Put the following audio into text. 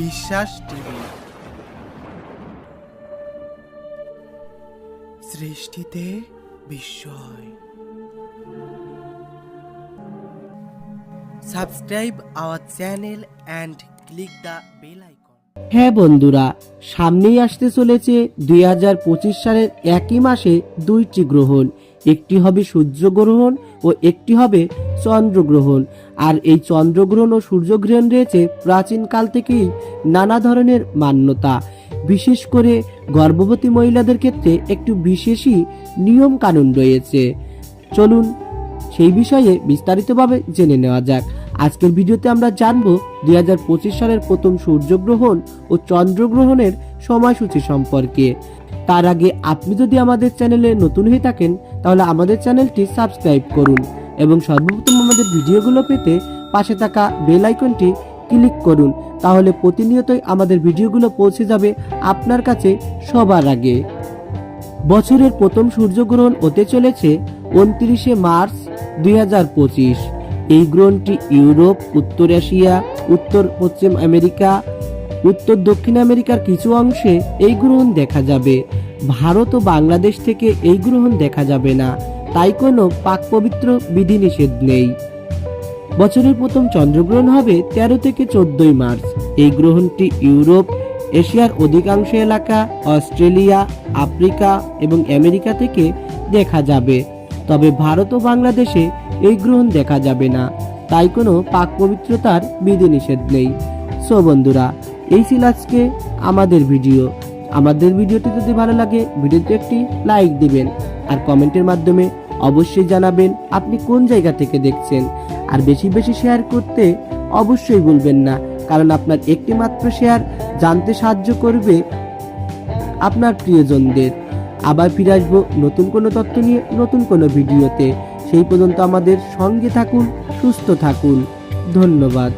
বিশ্বাস টিভি। সৃষ্টিতে বিস্ময়। Subscribe our channel and click the bell icon. হ্যাঁ বন্ধুরা, সামনেই আসতে চলেছে 2025 সালের একই মাসে দুইটি গ্রহণ। একটি হবে সূর্যগ্রহণ ও একটি হবে চন্দ্রগ্রহণ। আর এই চন্দ্রগ্রহণ ও সূর্যগ্রহণ রয়েছে প্রাচীনকাল থেকেই নানা ধরনের মান্যতা। বিশেষ করে গর্ভবতী মহিলাদের ক্ষেত্রে একটু বিশেষই নিয়ম কানুন রয়েছে। চলুন সেই বিষয়ে বিস্তারিতভাবে জেনে নেওয়া যাক। আজকের ভিডিওতে আমরা জানব 2025 সালের প্রথম সূর্যগ্রহণ ও চন্দ্রগ্রহণের সময়সূচি সম্পর্কে। তার আগে আপনি যদি আমাদের চ্যানেলে নতুন হয়ে থাকেন তাহলে আমাদের চ্যানেলটি সাবস্ক্রাইব করুন এবং সর্বপ্রথম আমাদের ভিডিওগুলো পেতে পাশে থাকা বেল আইকনটি ক্লিক করুন। তাহলে প্রতিনিয়তই আমাদের ভিডিওগুলো পৌঁছে যাবে আপনার কাছে সবার আগে। বছরের প্রথম সূর্যগ্রহণ হতে চলেছে 29শে মার্চ 2025। এই গ্রহণটি ইউরোপ, উত্তর এশিয়া, উত্তর পশ্চিম আমেরিকা, উত্তর দক্ষিণ আমেরিকার কিছু অংশে এই গ্রহণ দেখা যাবে। ভারত ও বাংলাদেশ থেকে এই গ্রহণ দেখা যাবে না, তাই কোনো পাক পবিত্র বিধিনিষেধ নেই। বছরের প্রথম চন্দ্রগ্রহণ হবে 13 থেকে 14 মার্চ। এই গ্রহণটি ইউরোপ, এশিয়ার অধিকাংশ এলাকা, অস্ট্রেলিয়া, আফ্রিকা এবং আমেরিকা থেকে দেখা যাবে। তবে ভারত ও বাংলাদেশে এই গ্রহণ দেখা যাবে না, তাই কোনো পাক পবিত্রতার বিধিনিষেধ নেই। সো বন্ধুরা, এই ছিল আজকে আমাদের ভিডিও। আমাদের ভিডিওটি যদি ভালো লাগে ভিডিওতে একটি লাইক দিবেন আর কমেন্টের মাধ্যমে অবশ্যই জানাবেন আপনি কোন জায়গা থেকে দেখছেন। আর বেশি বেশি শেয়ার করতে অবশ্যই ভুলবেন না, কারণ আপনার একটি মাত্র শেয়ার জানতে সাহায্য করবে আপনার প্রিয়জনদের। আবার ফিরে আসবো নতুন কোনো তথ্য নিয়ে নতুন কোনো ভিডিওতে। সেই পর্যন্ত আমাদের সঙ্গে থাকুন, সুস্থ থাকুন। ধন্যবাদ।